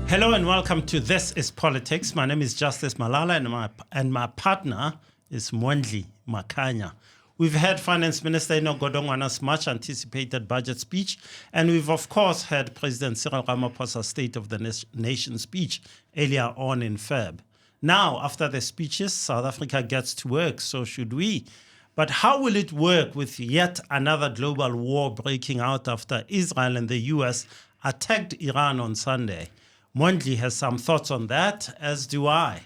Hello and welcome to This is Politics. My name is Justice Malala and my partner is Mondli Makhanya. We've heard Finance Minister Enoch Godongwana's much anticipated budget speech, and we've of course heard President Cyril Ramaphosa's State of the Nation speech earlier on in Feb. Now, after the speeches, South Africa gets to work, so should we. But how will it work with yet another global war breaking out after Israel and the US attacked Iran on Sunday? Mondli has some thoughts on that, as do I.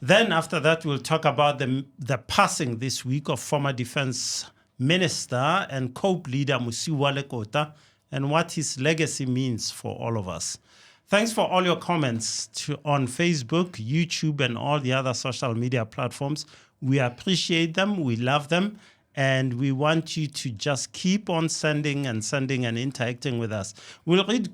Then after that, we'll talk about the passing this week of former Defense Minister and COPE leader Mosiuoa Lekota and what his legacy means for all of us. Thanks for all your comments on Facebook, YouTube, and all the other social media platforms. We appreciate them, we love them, and we want you to just keep on sending and interacting with us. We'll read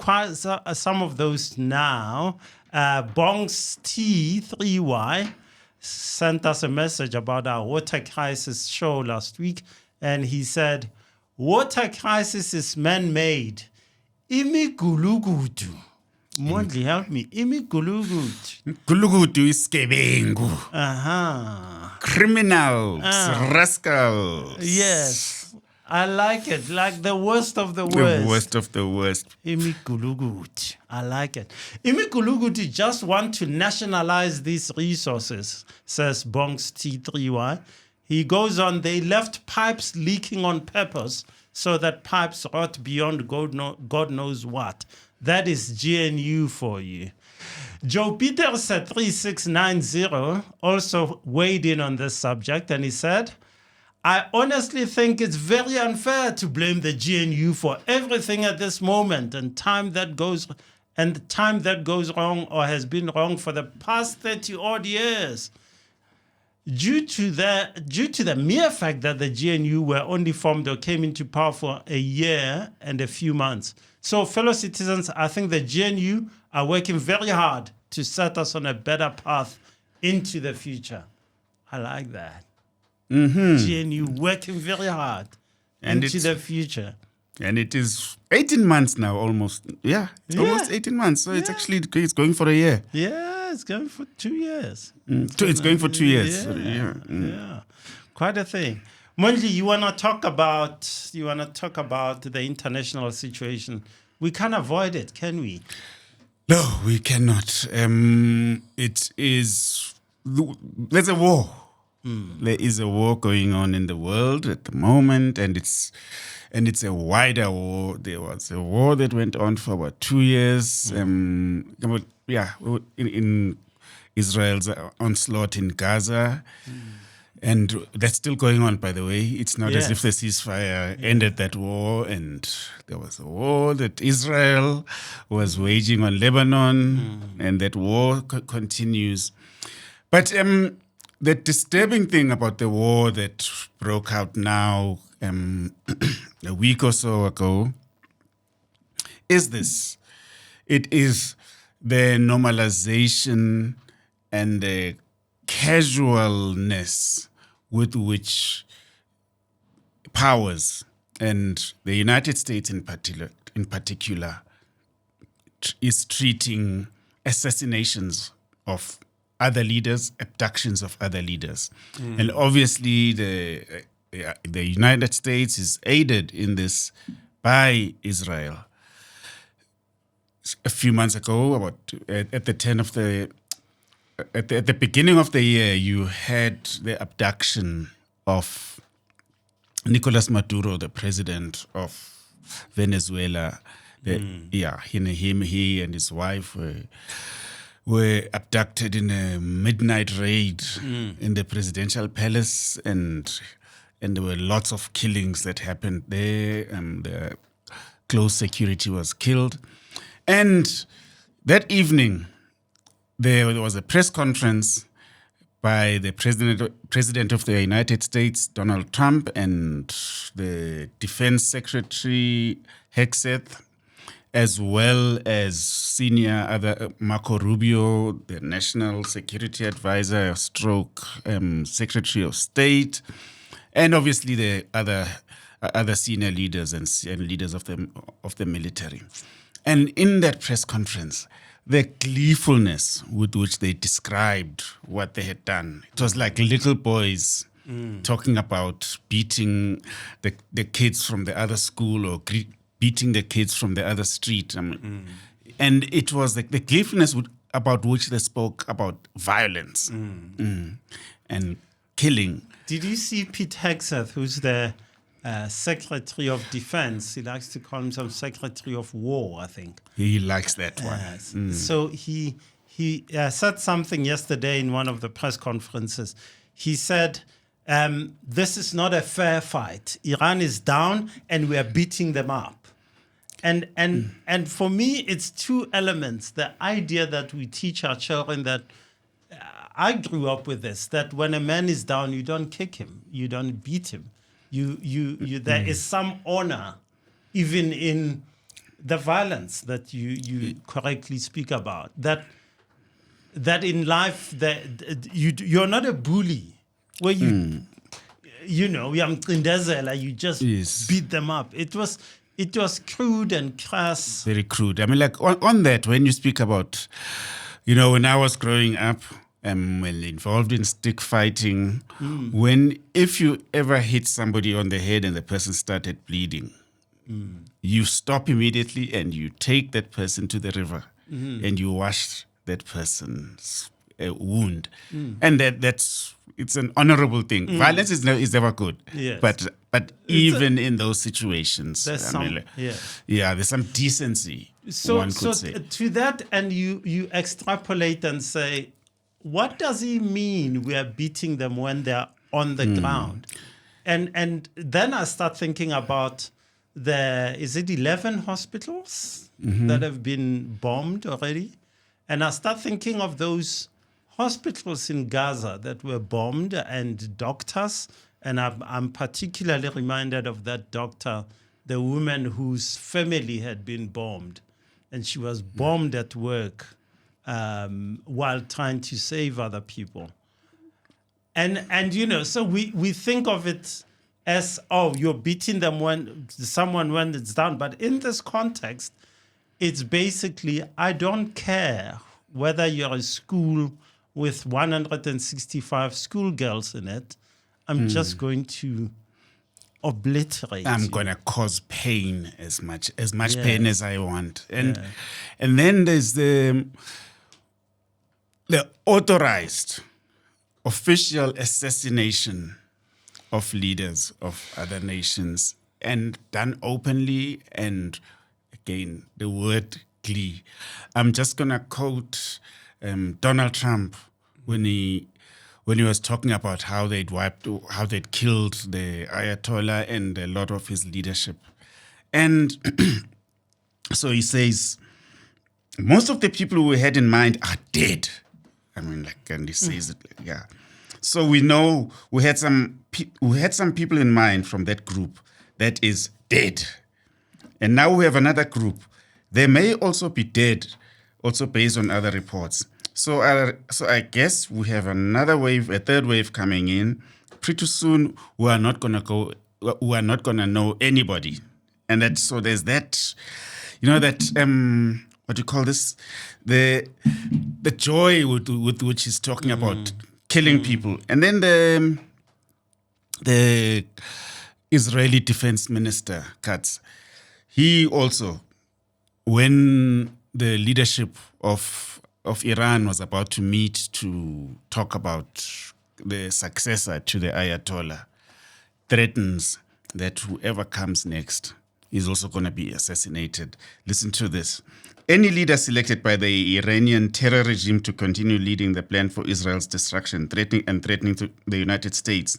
some of those now. Bongs T3Y sent us a message about our water crisis show last week, and he said, water crisis is man-made. Imigulugudu. Mondli, help me. Imigulugudu. Gulugudu is skebengu. Criminals, rascals. Yes, I like it. Like the worst of the worst. The worst of the worst. Imigulugut. I like it. Imigulugut just want to nationalize these resources, says Bongs T3Y. He goes on, they left pipes leaking on purpose so that pipes rot beyond God knows what. That is GNU for you. Joe Peters at 3690 also weighed in on this subject, and he said, I honestly think it's very unfair to blame the GNU for everything at this moment and the time that goes wrong or has been wrong for the past 30 odd years. Due to the mere fact that the GNU were only formed or came into power for a year and a few months. So, fellow citizens, I think the GNU are working very hard to set us on a better path into the future. I like that. GNU working very hard into the future. And it is 18 months now, almost. Yeah, it's almost 18 months. So it's going for a year. Yeah, it's going for 2 years. It's going for 2 years. Yeah. Quite a thing. Mondli, you want to talk about the international situation. We can't avoid it, can we? No, we cannot. There's a war. There is a war going on in the world at the moment, and it's a wider war. There was a war that went on for about 2 years. In Israel's onslaught in Gaza. And that's still going on, by the way. It's not as if the ceasefire ended that war, and there was a war that Israel was waging on Lebanon, and that war continues. But the disturbing thing about the war that broke out now a week or so ago is this. It is the normalization and the casualness with which powers, and the United States in particular, is treating assassinations of other leaders, abductions of other leaders. And obviously the United States is aided in this by Israel. A few months ago, at the beginning of the year, you had the abduction of Nicolas Maduro, the president of Venezuela. He and his wife were abducted in a midnight raid in the presidential palace, and there were lots of killings that happened there, and the close security was killed. And that evening, there was a press conference by the president of the United States, Donald Trump, and the Defense Secretary Hegseth, as well as senior Marco Rubio, the National Security Advisor, Secretary of State, and obviously the other senior leaders and leaders of the military. And in that press conference, the gleefulness with which they described what they had done. It was like little boys talking about beating the kids from the other school or beating the kids from the other street. And it was like the gleefulness about which they spoke about violence and killing. Did you see Pete Hegseth, who's the Secretary of Defense? He likes to call himself Secretary of War, I think. He likes that one. So he said something yesterday in one of the press conferences. He said, this is not a fair fight. Iran is down and we are beating them up. And for me, it's two elements. The idea that we teach our children that I grew up with this, that when a man is down, you don't kick him, you don't beat him. There is some honor even in the violence that you correctly speak about. That in life you're not a bully where you just beat them up. It was crude and crass. Very crude. I mean, like on that, when you speak about, when I was growing up, well, involved in stick fighting, if you ever hit somebody on the head and the person started bleeding, you stop immediately and you take that person to the river and you wash that person's wound. And it's an honorable thing. Violence is never good. Yes. But even in those situations, there's there's some decency. So say. To that, and you extrapolate and say, what does it mean we are beating them when they're on the ground? And then I start thinking about is it 11 hospitals that have been bombed already? And I start thinking of those hospitals in Gaza that were bombed and doctors. And I'm particularly reminded of that doctor, the woman whose family had been bombed. And she was bombed at work while trying to save other people. And so we think of it as, you're beating them when it's down. But in this context, it's basically, I don't care whether you're a school with 165 schoolgirls in it. I'm just going to obliterate you. Going to cause pain as much pain as I want. And then there's the authorized official assassination of leaders of other nations, and done openly, and again, the word glee. I'm just going to quote Donald Trump when he was talking about how they'd killed the Ayatollah and a lot of his leadership. And so he says, most of the people we had in mind are dead. I mean, and he says it, yeah. So we know we had some people in mind from that group that is dead. And now we have another group. They may also be dead, also based on other reports. So I guess we have a third wave coming in. Pretty soon we are not gonna know anybody. And there's that, that what do you call this? The joy with which he's talking about killing people. And then the Israeli Defense Minister, Katz, he also, when the leadership of Iran was about to meet to talk about the successor to the Ayatollah, threatens that whoever comes next is also going to be assassinated. Listen to this. Any leader selected by the Iranian terror regime to continue leading the plan for Israel's destruction, threatening to the United States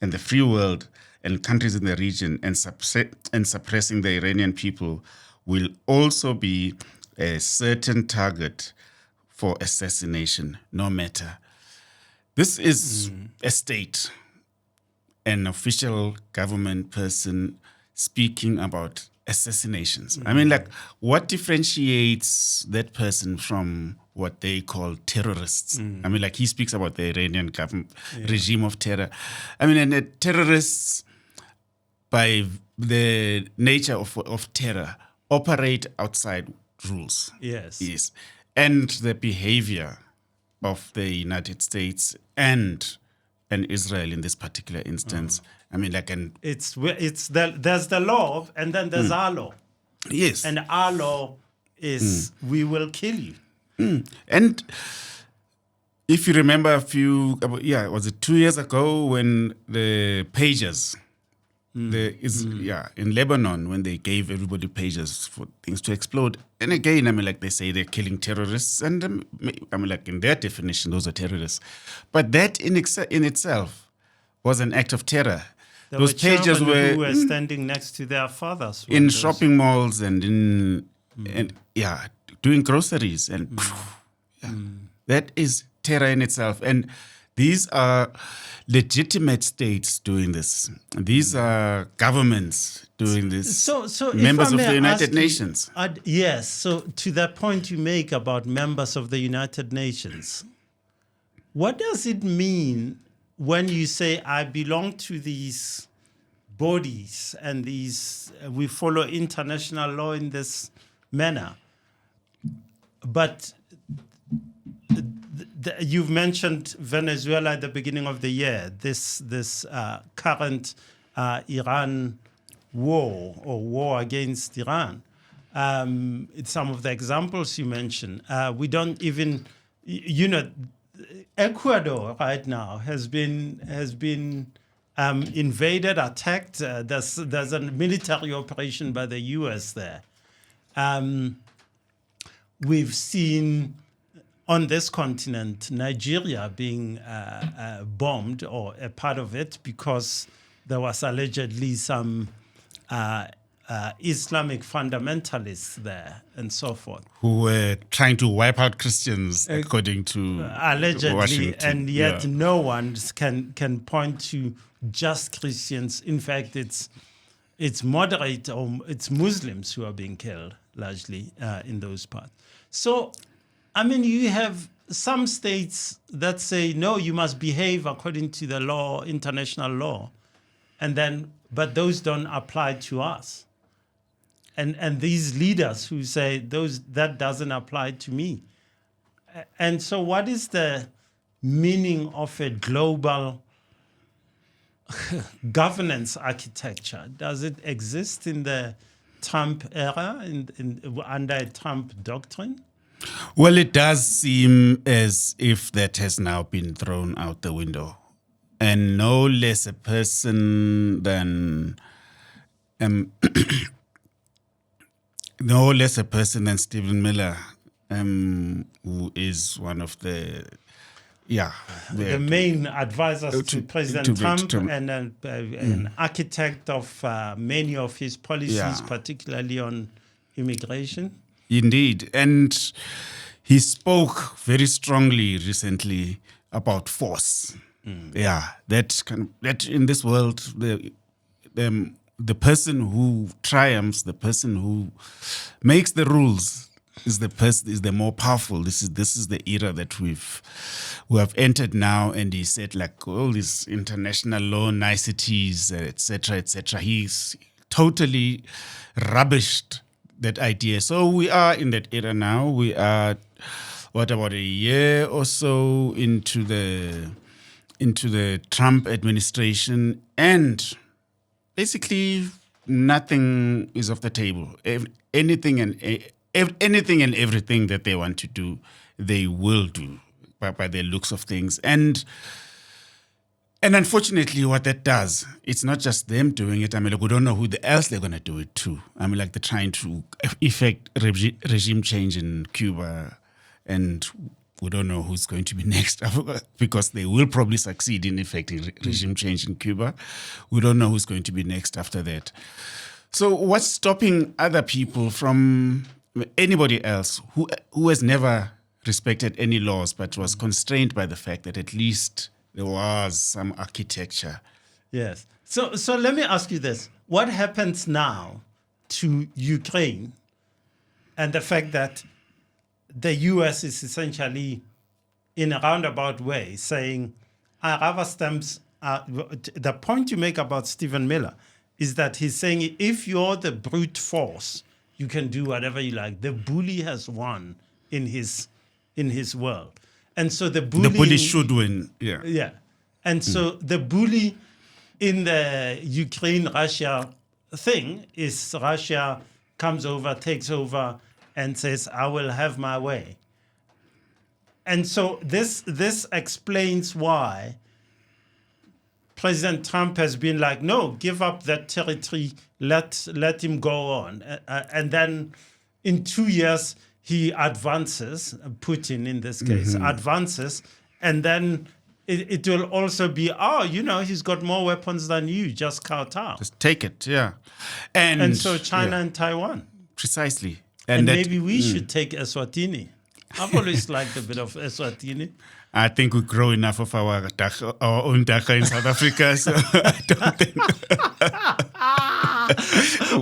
and the free world and countries in the region, and suppressing the Iranian people, will also be a certain target for assassination, no matter. This is a state, an official government person speaking about assassinations. I mean, what differentiates that person from what they call terrorists? I mean, he speaks about the Iranian government regime of terror. I mean, and the terrorists, by the nature of terror, operate outside rules. Yes. and the behavior of the United States and Israel in this particular instance. I mean, like, and There's the law, and then there's our law. yes, And our law is we will kill you. and if you remember was it 2 years ago when the pagers, in Lebanon, when they gave everybody pagers for things to explode. And again, I mean, like, they say they're killing terrorists, and I mean, like, in their definition, those are terrorists. But that in itself was an act of terror. There Those were pagers children who were standing next to their fathers in shopping malls and doing groceries, and that is terror in itself. And these are legitimate states doing this. These are governments doing this. So members if I of may the United ask you, Nations. Yes. So to that point you make about members of the United Nations, what does it mean when you say I belong to these bodies and we follow international law in this manner? But you've mentioned Venezuela at the beginning of the year, this current Iran war against Iran. It's some of the examples you mentioned. We don't even, Ecuador right now has been invaded, attacked. There's a military operation by the U.S. there. We've seen on this continent Nigeria being bombed, or a part of it, because there was allegedly some Islamic fundamentalists there and so forth. Who were trying to wipe out Christians, according to allegedly, Washington. And yet no one can point to just Christians. In fact, it's moderate, or it's Muslims who are being killed largely in those parts. So, I mean, you have some states that say, no, you must behave according to the law, international law, but those don't apply to us. And these leaders who say that doesn't apply to me. And so what is the meaning of a global governance architecture? Does it exist in the Trump era, under a Trump doctrine? Well, it does seem as if that has now been thrown out the window. And no less a person than Stephen Miller, who is one of the main advisors to President Trump, and an architect of many of his policies, particularly on immigration. Indeed. And he spoke very strongly recently about force. That in this world, the person who triumphs, the person who makes the rules, is the more powerful. This is the era that we have entered now. And he said, like, all these international law niceties, etc., he's totally rubbished that idea. So we are in that era now. We are, about a year or so into the Trump administration, and basically nothing is off the table. Anything and everything that they want to do, they will do by the looks of things. And unfortunately, what that does, it's not just them doing it. I mean, like, we don't know who else they're going to do it to. I mean, like, they're trying to effect regime change in Cuba, and we don't know who's going to be next, because they will probably succeed in effecting regime change in Cuba. We don't know who's going to be next after that. So what's stopping other people from anybody else who has never respected any laws but was constrained by the fact that at least there was some architecture? Yes. So let me ask you this. What happens now to Ukraine and the fact that the U.S. is essentially, in a roundabout way, saying, our rubber stamps, the point you make about Stephen Miller is that he's saying, if you're the brute force, you can do whatever you like. The bully has won. in his world. And so the bully should win. Yeah. Yeah. And so the bully in the Ukraine-Russia thing is Russia comes over, takes over, and says, I will have my way. And so this explains why President Trump has been like, no, give up that territory, let him go on. And then in 2 years, he advances, Putin in this case, advances, and then it will also be, he's got more weapons than you, just kowtow. Just take it, yeah. And so China and Taiwan. Precisely. And maybe we should take Eswatini. I've always liked a bit of Eswatini. I think we grow enough of our own daka in South Africa, so I don't think.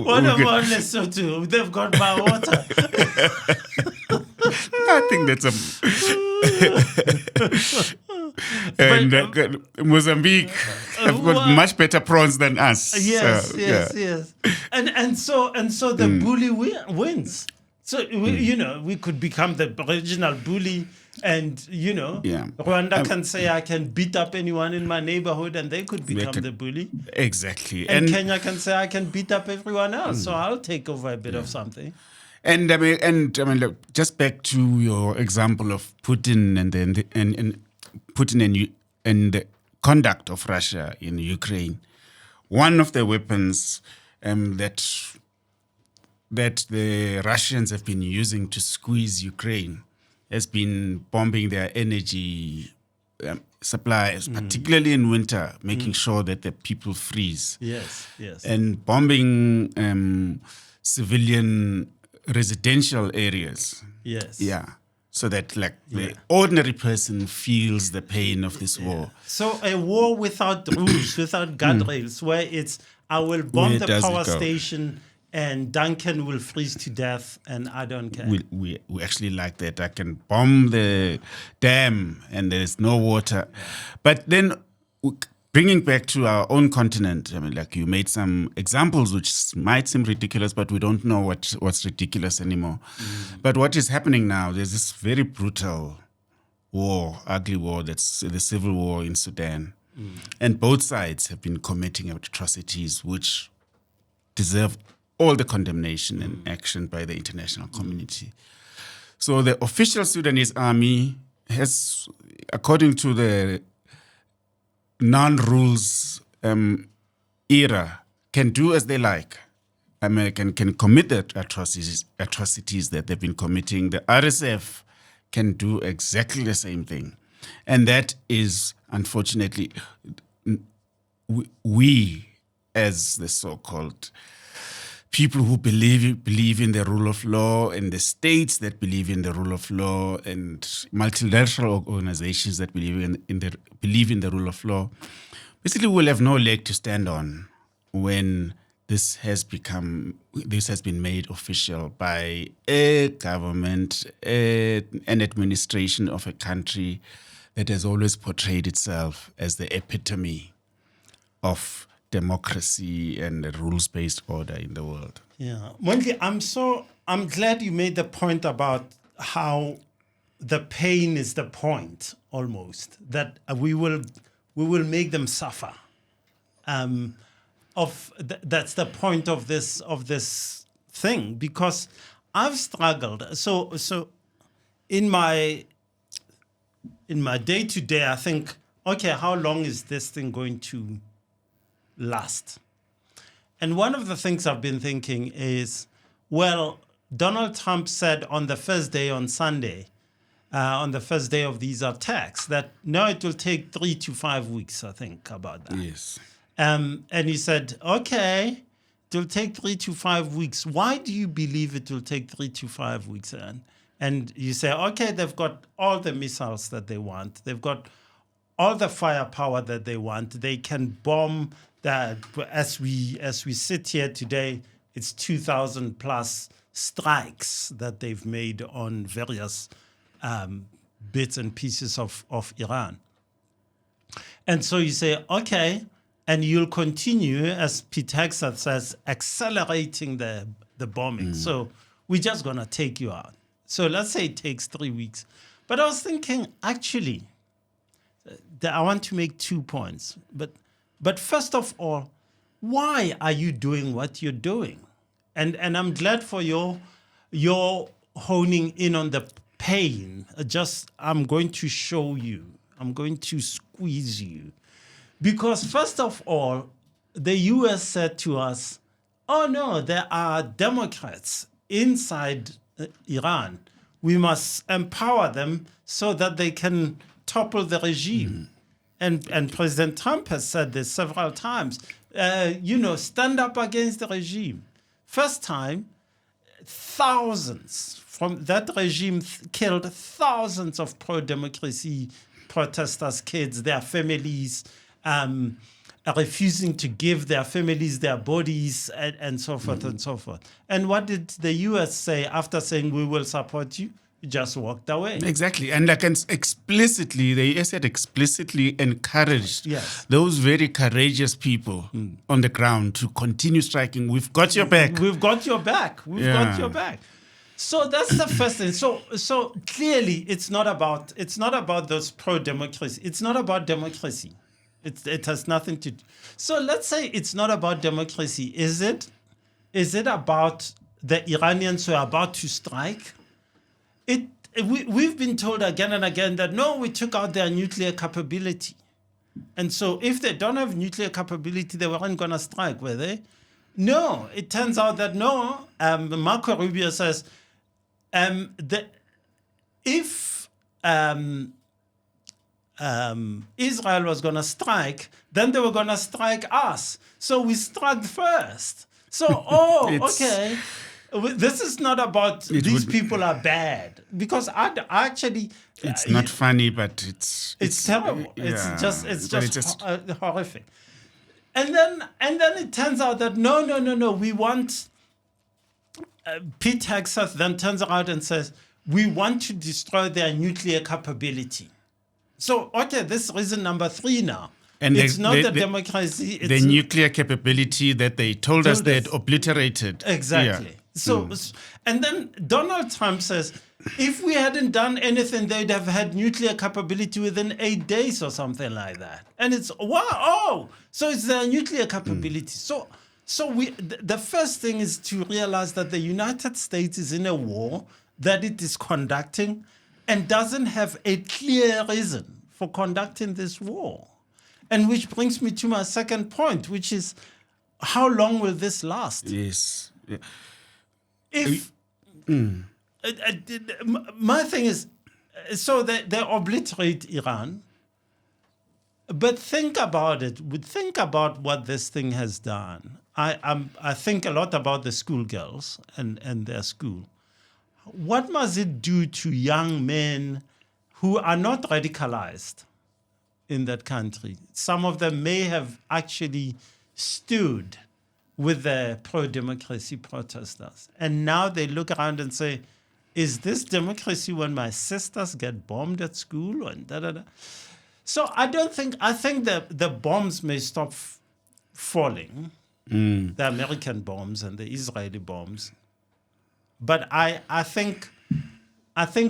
What about Lesotho? They've got my water. I think that's and Mozambique have got much better prawns than us. Yes. And so the bully wins. So we could become the original bully, and Rwanda can say, I can beat up anyone in my neighborhood, and they could become the bully. Exactly. And Kenya can say, I can beat up everyone else, so I'll take over a bit of something. And I mean, look, just back to your example of Putin and Putin and the conduct of Russia in Ukraine. One of the weapons that the Russians have been using to squeeze Ukraine has been bombing their energy supplies, particularly in winter, making sure that the people freeze. Yes. And bombing civilian residential areas. Yes. Yeah. So that the ordinary person feels the pain of this war. So a war without rules, without guardrails, where it's, I will bomb the power station and Duncan will freeze to death and I don't care. We actually like that. I can bomb the dam and there's no water. But then bringing back to our own continent, I mean, like you made some examples which might seem ridiculous, but we don't know what's ridiculous anymore. But what is happening now, there's this very brutal war, ugly war, that's the civil war in Sudan. And both sides have been committing atrocities which deserve all the condemnation and action by the international community. So the official Sudanese army has, according to the non-rules era, can do as they like. American can commit the atrocities that they've been committing. The RSF can do exactly the same thing. And that is, unfortunately, we as the so-called people who believe in the rule of law, and the states that believe in the rule of law, and multilateral organizations that believe in the rule of law, basically will have no leg to stand on when this has been made official by a government, an administration of a country that has always portrayed itself as the epitome of democracy and a rules-based order in the world. Yeah, Mondli, I'm glad you made the point about how the pain is the point, almost, that we will make them suffer. That's the point of this thing, because I've struggled. So in my day-to-day, I think, okay, how long is this thing going to last? And one of the things I've been thinking is, well, Donald Trump said on the first day, on Sunday, on the first day of these attacks, that no, it will take 3 to 5 weeks, I think, about that. Yes. And he said, okay, it will take 3 to 5 weeks. Why do you believe it will take 3 to 5 weeks? And you say, okay, they've got all the missiles that they want. They've got all the firepower that they want. They can bomb that. As we sit here today, it's 2,000 plus strikes that they've made on various bits and pieces of Iran. And so you say, okay, and you'll continue, as Pete Hegseth says, accelerating the bombing. So we're just going to take you out. So let's say it takes 3 weeks. But I was thinking, actually, that I want to make 2 points. But first of all, why are you doing what you're doing? And I'm glad for your honing in on the pain. I'm going to show you. I'm going to squeeze you. Because first of all, the US said to us, oh no, there are Democrats inside Iran. We must empower them so that they can topple the regime. And President Trump has said this several times. Stand up against the regime. First time, thousands from that regime killed thousands of pro-democracy protesters, kids, their families, refusing to give their families their bodies, and so forth and so forth. And what did the US say after saying, we will support you? You just walked away. Exactly. And like explicitly, the US had explicitly encouraged those very courageous people on the ground to continue striking. We've got your back. We've got your back. We've got your back. So that's the first thing. So clearly, it's not about those pro-democracy. It's not about democracy. It has nothing to do. So let's say it's not about democracy. Is it about the Iranians who are about to strike? We've been told again and again that no, we took out their nuclear capability. And so if they don't have nuclear capability, they weren't going to strike, were they? No, it turns out that no. Marco Rubio says if Israel was going to strike, then they were going to strike us. So we struck first. So, okay. This is not about these people are bad, because I actually it's not funny, but it's terrible. Yeah, it's just horrific. And then it turns out that no. We want Pete Hegseth then turns around and says we want to destroy their nuclear capability. So okay, this is reason number 3 now. And it's not the democracy. It's the nuclear capability that they told us they had obliterated. Exactly. Yeah. So, and then Donald Trump says, if we hadn't done anything, they'd have had nuclear capability within 8 days or something like that. And it's, wow, so it's their nuclear capability. So the first thing is to realize that the United States is in a war that it is conducting and doesn't have a clear reason for conducting this war. And which brings me to my second point, which is, how long will this last? Yes. Yeah. My thing is, so they obliterate Iran, but think about it. Think about what this thing has done. I think a lot about the schoolgirls and their school. What must it do to young men who are not radicalized in that country? Some of them may have actually stood with the pro-democracy protesters. And now they look around and say, is this democracy when my sisters get bombed at school? And da-da-da. So I think that the bombs may stop falling, the American bombs and the Israeli bombs. But I think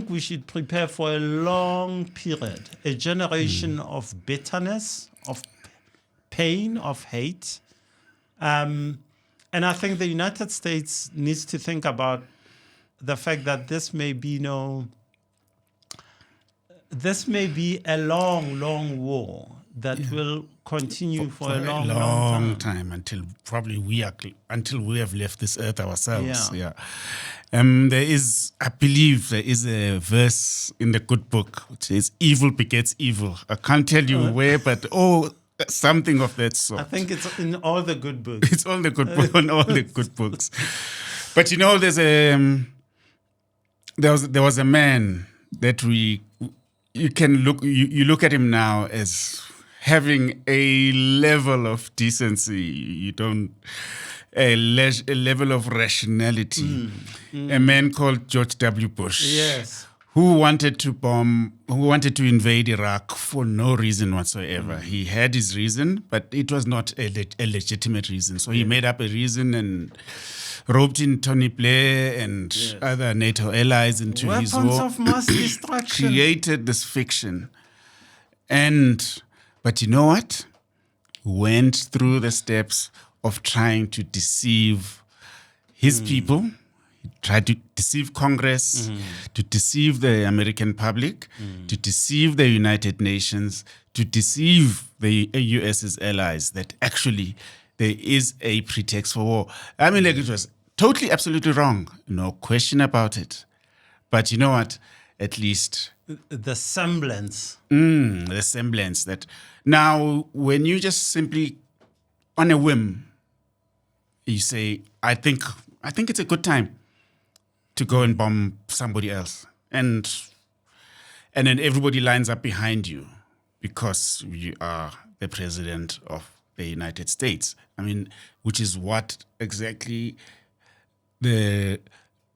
we should prepare for a long period, a generation of bitterness, of pain, of hate. And I think the United States needs to think about the fact that this may be a long, long war that will continue for a long time until we have left this earth ourselves. Yeah. I believe there is a verse in the good book which says evil begets evil. I can't tell you where, but something of that sort. I think it's in all the good books. It's all the good books, on all the good books. But there was a man that you look at him now as having a level of decency. A level of rationality. A man called George W. Bush. Yes. Who wanted to invade Iraq for no reason whatsoever. He had his reason, but it was not a legitimate reason. So he made up a reason and roped in Tony Blair and other NATO allies into his Weapons war, of mass destruction. created this fiction. But you know what? Went through the steps of trying to deceive his people. He tried to deceive Congress, to deceive the American public, to deceive the United Nations, to deceive the US's allies that actually there is a pretext for war. I mean, like, it was totally, absolutely wrong. No question about it. But you know what? At least The semblance. the semblance that now when you just simply on a whim you say, I think it's a good time to go and bomb somebody else, and then everybody lines up behind you because you are the president of the United States. I mean, which is what exactly the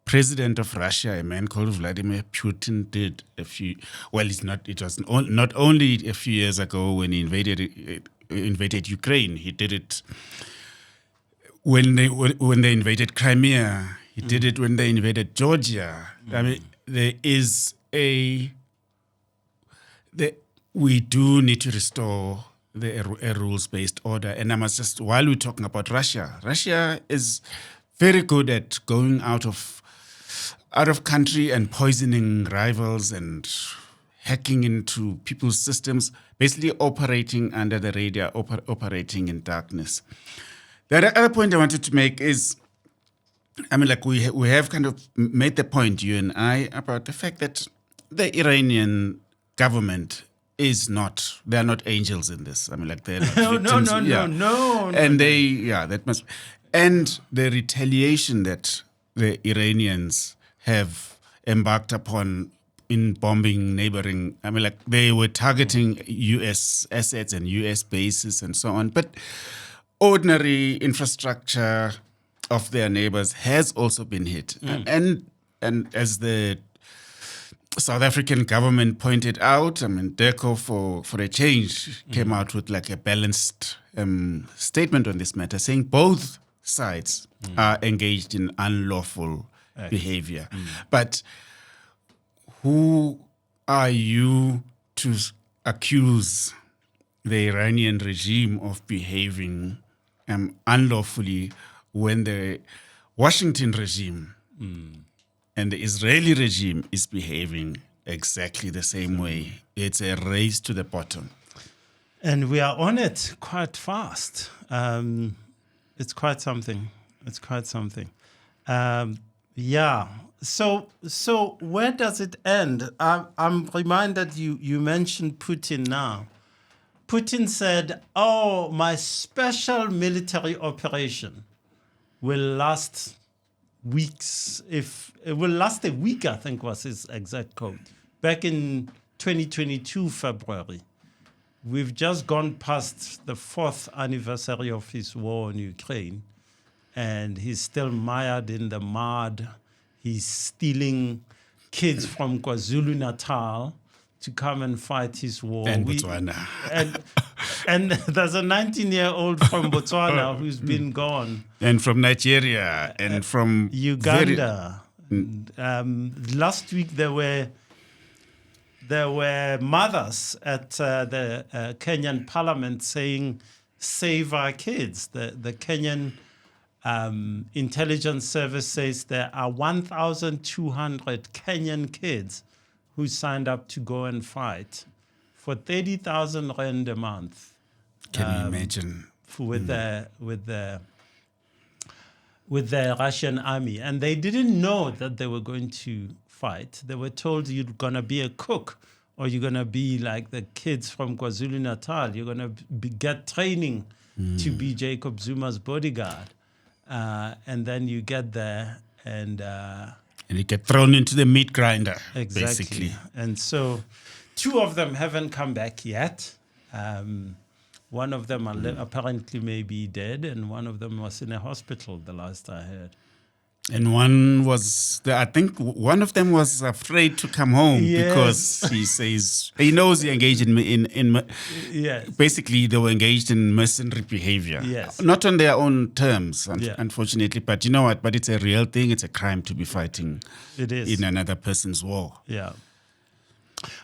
president of Russia, a man called Vladimir Putin, did it was not only a few years ago when he invaded Ukraine. He did it when they invaded Crimea. He did it when they invaded Georgia. I mean, we do need to restore a rules-based order. And I must just, while we're talking about Russia is very good at going out of country and poisoning rivals and hacking into people's systems, basically operating under the radar, operating in darkness. The other point I wanted to make is, I mean, like we have kind of made the point, you and I, about the fact that the Iranian government they're not angels in this. I mean, like they're not victims. No. And that must, and the retaliation that the Iranians have embarked upon in bombing neighboring, I mean, like they were targeting U.S. assets and U.S. bases and so on, but ordinary infrastructure of their neighbors has also been hit. And as the South African government pointed out, I mean, DECO for a change came out with like a balanced statement on this matter, saying both sides are engaged in unlawful behavior. But who are you to accuse the Iranian regime of behaving unlawfully when the Washington regime and the Israeli regime is behaving exactly the same way? It's a race to the bottom. And we are on it quite fast. It's quite something. So where does it end? I'm reminded you mentioned Putin now. Putin said, my special military operation will last weeks. If it will last a week, I think was his exact quote. Back in 2022, February. We've just gone past the 4th anniversary of his war in Ukraine, and he's still mired in the mud. He's stealing kids from KwaZulu-Natal to come and fight his war. And Botswana. And there's a 19-year-old from Botswana who's been gone. And from Nigeria and from Uganda. Last week there were mothers at the Kenyan parliament saying, save our kids. The Kenyan intelligence service says there are 1,200 Kenyan kids who signed up to go and fight for 30,000 rand a month. Can you imagine? With the Russian army. And they didn't know that they were going to fight. They were told you're going to be a cook, or you're going to be like the kids from KwaZulu-Natal. You're going to get training to be Jacob Zuma's bodyguard. And then you get there and you get thrown into the meat grinder, exactly. basically. And so 2 of them haven't come back yet. One of them apparently may be dead, and one of them was in a hospital the last I heard. And I think one of them was afraid to come home because he says he knows he engaged in Yes. basically they were engaged in mercenary behavior. Yes. Not on their own terms, Yeah. unfortunately. But you know what? But it's a real thing. It's a crime to be fighting It is. in another person's war. Yeah.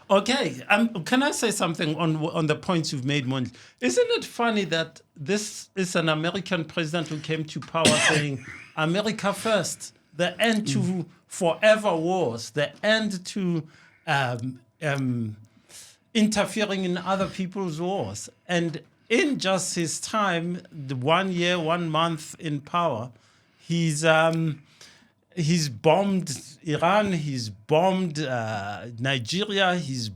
Okay. Can I say something on the points you've made, Mondli? Isn't it funny that this is an American president who came to power saying, America first, the end to forever wars, the end to interfering in other people's wars. And in just his time, the 1 year, 1 month in power, he's bombed Iran, he's bombed Nigeria, he's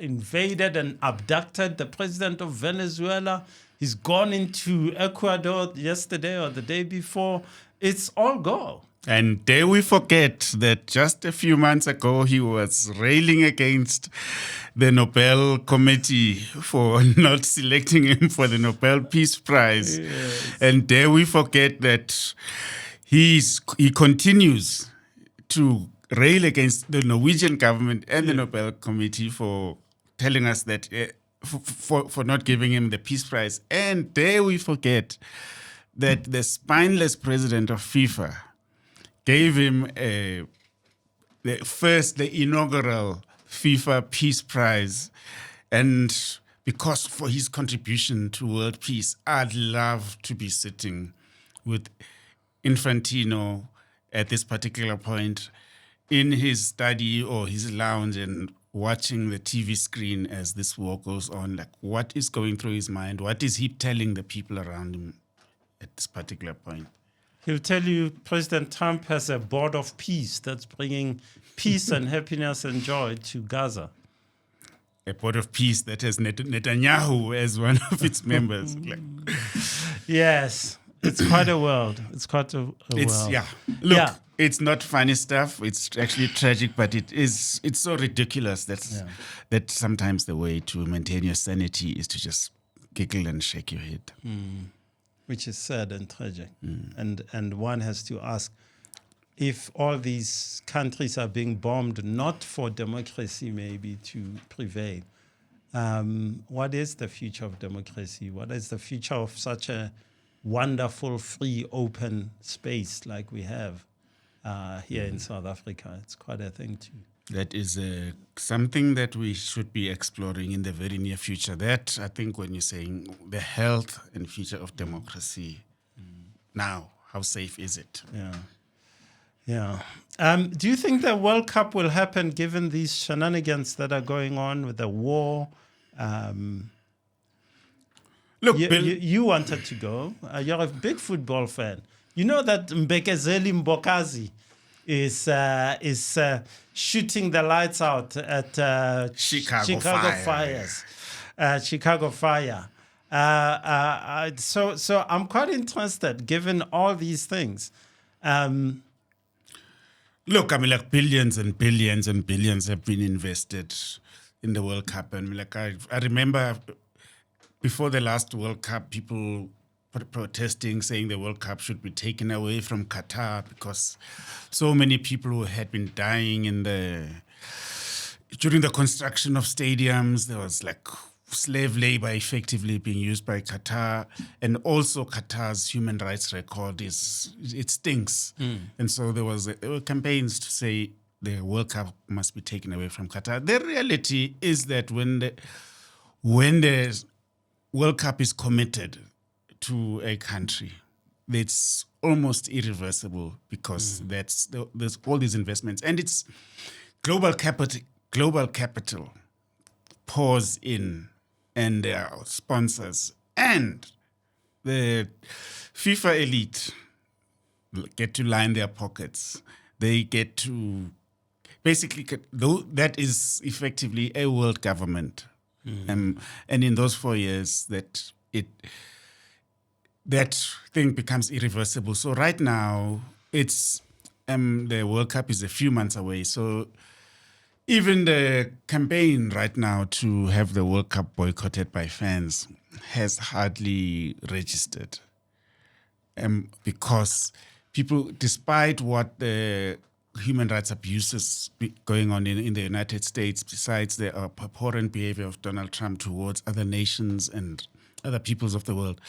invaded and abducted the president of Venezuela. He's gone into Ecuador yesterday or the day before. It's all go. And dare we forget that just a few months ago, he was railing against the Nobel Committee for not selecting him for the Nobel Peace Prize. Yes. And dare we forget that he continues to rail against the Norwegian government and the Nobel Committee for telling us that for not giving him the Peace Prize. And dare we forget that the spineless president of FIFA gave him the inaugural FIFA Peace Prize. And because for his contribution to world peace, I'd love to be sitting with Infantino at this particular point in his study or his lounge and watching the TV screen as this war goes on. Like, what is going through his mind? What is he telling the people around him at this particular point? He'll tell you President Trump has a board of peace that's bringing peace and happiness and joy to Gaza. A board of peace that has Netanyahu as one of its members. Yes, it's quite a world. It's quite a world. Yeah. Look, it's not funny stuff. It's actually tragic, but it's so ridiculous that sometimes the way to maintain your sanity is to just giggle and shake your head. Which is sad and tragic. And one has to ask, if all these countries are being bombed not for democracy maybe to prevail, what is the future of democracy? What is the future of such a wonderful, free, open space like we have here in South Africa? It's quite a thing too. That is something that we should be exploring in the very near future. That, I think, when you're saying the health and future of democracy, now, how safe is it? Yeah. Do you think the World Cup will happen given these shenanigans that are going on with the war? Look, you wanted to go. You're a big football fan. You know that Mbekezeli Mbokazi is shooting the lights out at Chicago Fires. Chicago Fire. So I'm quite interested, given all these things. Look, I mean, like billions and billions and billions have been invested in the World Cup. And like I remember before the last World Cup, people protesting, saying the World Cup should be taken away from Qatar because so many people who had been dying during the construction of stadiums. There was like slave labor effectively being used by Qatar, and also Qatar's human rights record it stinks. And so there were campaigns to say the World Cup must be taken away from Qatar. The reality is that when the World Cup is committed to a country, it's almost irreversible because there's all these investments, and it's global capital pours in, and their sponsors and the FIFA elite get to line their pockets. They get to basically that is effectively a world government, and in those 4 years that thing becomes irreversible. So right now, it's the World Cup is a few months away. So even the campaign right now to have the World Cup boycotted by fans has hardly registered, because people, despite what the human rights abuses going on in the United States, besides the abhorrent behavior of Donald Trump towards other nations and other peoples of the world,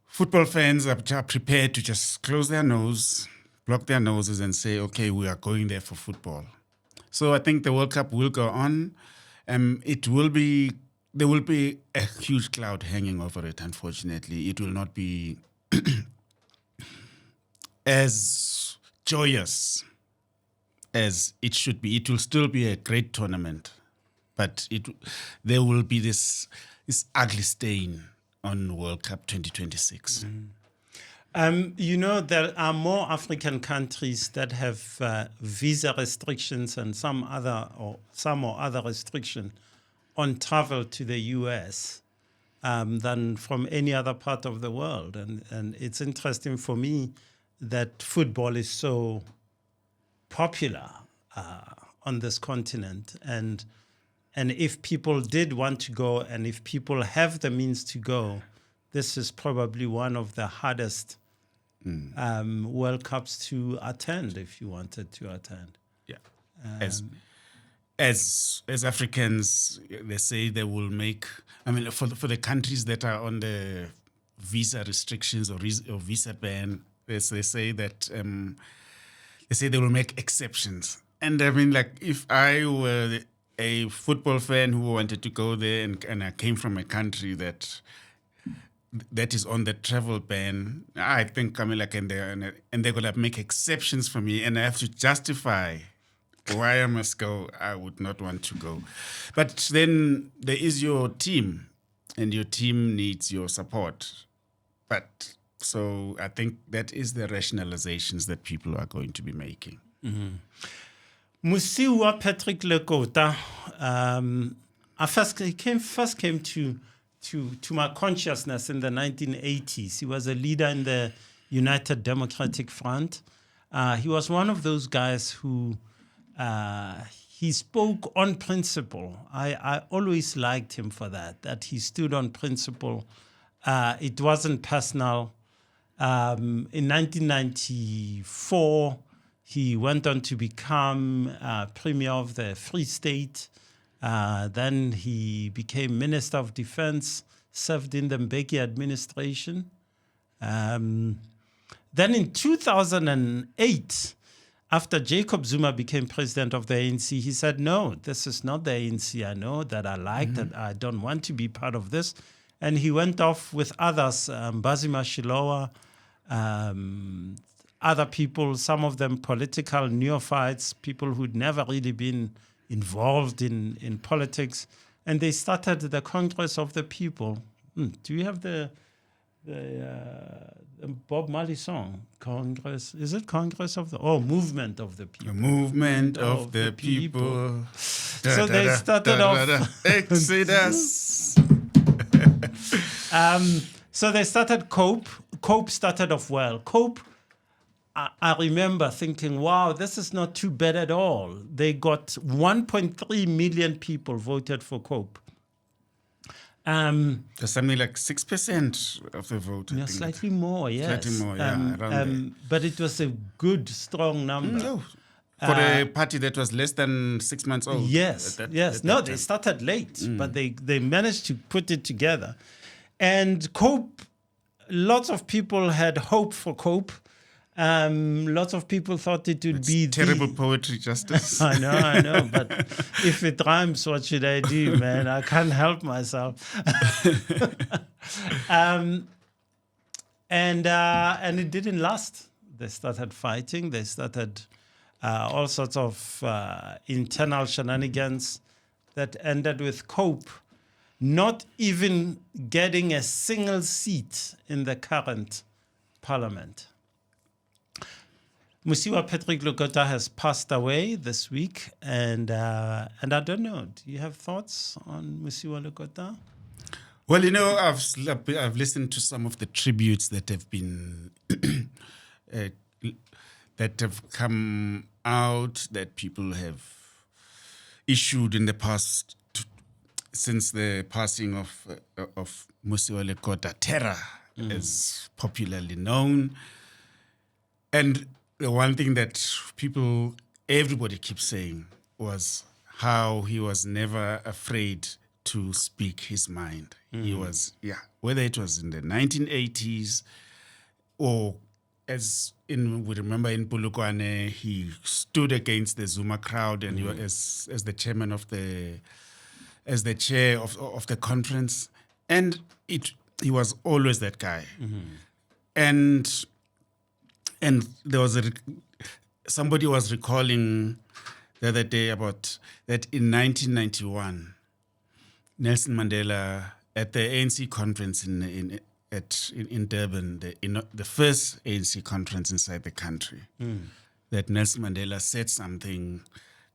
football fans are prepared to just close their nose, block their noses and say, okay, we are going there for football. So I think the World Cup will go on. There will be a huge cloud hanging over it, unfortunately. It will not be as joyous as it should be. It will still be a great tournament, but there will be this ugly stain on World Cup 2026. There are more African countries that have visa restrictions and some or other restriction on travel to the US than from any other part of the world. And it's interesting for me that football is so popular on this continent. And if people did want to go, and if people have the means to go, this is probably one of the hardest World Cups to attend if you wanted to attend. Yeah. As Africans, they say they will make, for the countries that are on the visa restrictions or visa ban, they say that they will make exceptions. And if I were a football fan who wanted to go there and I came from a country that is on the travel ban, I think and they're gonna make exceptions for me, and I have to justify why I must go. I would not want to go. But then there is your team, and your team needs your support. But so I think that is the rationalizations that people are going to be making. Mm-hmm. Mosiuoa Patrick Lekota, I first came to my consciousness in the 1980s. He was a leader in the United Democratic Front. He was one of those guys who he spoke on principle. I always liked him for that he stood on principle. It wasn't personal. In 1994, he went on to become Premier of the Free State. Then he became Minister of Defense, served in the Mbeki administration. Then in 2008, after Jacob Zuma became president of the ANC, he said, no, this is not the ANC I know, that I like, that I don't want to be part of this. And he went off with others, Mbazima Shilowa, other people, some of them political neophytes, people who'd never really been involved in politics. And they started the Congress of the People. Do you have the Bob Marley song? Congress, is it Congress of the, Movement of the People. The Movement of the People. So they started off. Exodus. So they started COPE. COPE started off well. COPE, I remember thinking, wow, this is not too bad at all. They got 1.3 million people voted for COPE. There's something like 6% of the vote. Yeah, slightly more, yes. Slightly more, yeah. Around there. But it was a good, strong number. For a party that was less than 6 months old. Yes, they started late, but they managed to put it together. And COPE, lots of people had hope for COPE. Lots of people thought it would be terrible poetry, Justice. I know, but if it rhymes, what should I do, man? I can't help myself. And it didn't last. They started fighting. They started all sorts of internal shenanigans that ended with COPE not even getting a single seat in the current parliament. Mosiuoa Patrick Lekota has passed away this week, and I don't know. Do you have thoughts on Mosiuoa Lekota? Well, I've listened to some of the tributes that have been that have come out, that people have issued in the past since the passing of Mosiuoa Lekota. Terror is popularly known. And the one thing that everybody keeps saying was how he was never afraid to speak his mind. He was, whether it was in the 1980s or we remember in Polokwane, he stood against the Zuma crowd and he was as the chairman of as the chair of the conference. And he was always that guy. And there was somebody was recalling the other day about that in 1991, Nelson Mandela at the ANC conference in Durban, the first ANC conference inside the country, that Nelson Mandela said something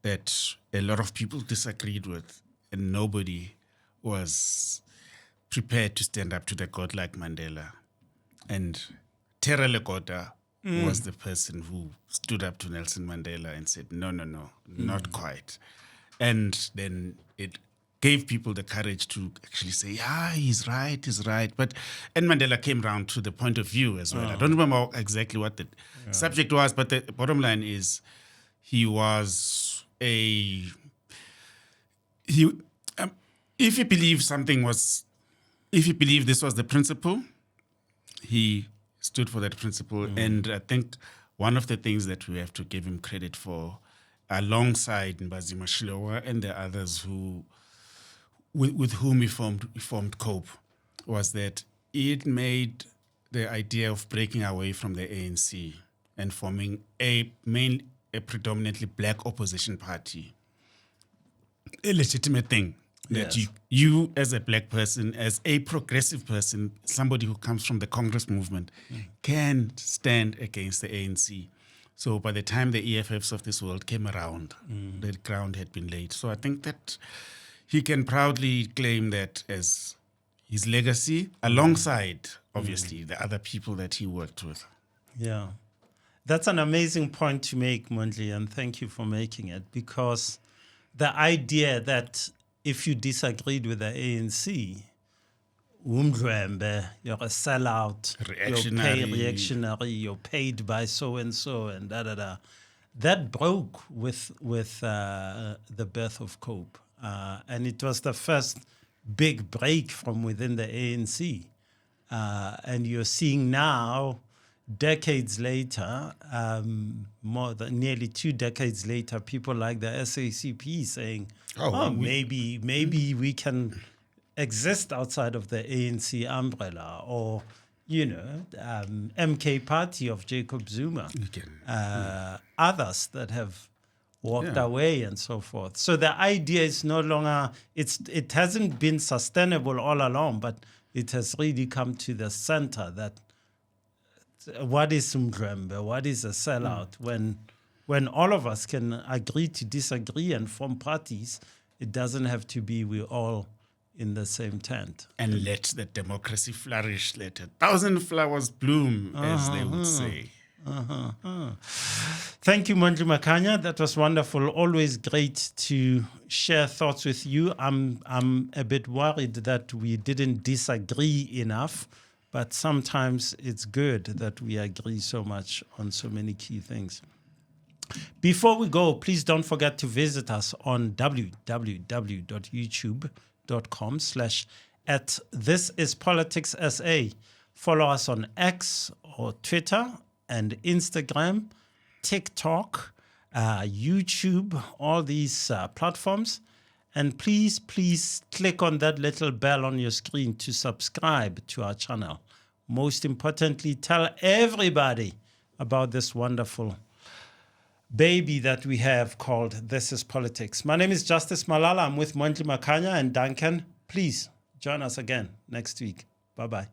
that a lot of people disagreed with, and nobody was prepared to stand up to the god like Mandela. And Terra Lekota was the person who stood up to Nelson Mandela and said, no, not quite. And then it gave people the courage to actually say, he's right. And Mandela came round to the point of view as well. I don't remember exactly what the subject was, but the bottom line is he was if he believed this was the principle, he stood for that principle. And I think one of the things that we have to give him credit for, alongside Mosiuoa and the others with whom he formed COPE, was that it made the idea of breaking away from the ANC and forming a predominantly black opposition party a legitimate thing. That you as a black person, as a progressive person, somebody who comes from the Congress movement, can stand against the ANC. So by the time the EFFs of this world came around, the ground had been laid. So I think that he can proudly claim that as his legacy, alongside, obviously, the other people that he worked with. Yeah. That's an amazing point to make, Mondli, and thank you for making it, because the idea that if you disagreed with the ANC, you're a sellout, reactionary, you're paid by so-and-so, and da-da-da. That broke with the birth of COPE. And it was the first big break from within the ANC. And you're seeing now, decades later, nearly 2 decades later, people like the SACP saying, maybe we can exist outside of the ANC umbrella, or, MK Party of Jacob Zuma, others that have walked away and so forth. So the idea is no longer, it hasn't been sustainable all along, but it has really come to the center that what is Mdrembe, what is a sellout? When all of us can agree to disagree and form parties, it doesn't have to be we're all in the same tent. And let the democracy flourish, let 1,000 flowers bloom, as they would say. Thank you, Mondli Makhanya. That was wonderful. Always great to share thoughts with you. I'm a bit worried that we didn't disagree enough, but sometimes it's good that we agree so much on so many key things. Before we go, please don't forget to visit us on www.youtube.com/@thisispoliticssa. Follow us on X or Twitter and Instagram, TikTok, YouTube, all these platforms. And please click on that little bell on your screen to subscribe to our channel. Most importantly, tell everybody about this wonderful baby that we have called This is Politics. My name is Justice Malala. I'm with Mondli Makhanya and Duncan. Please join us again next week. Bye-bye.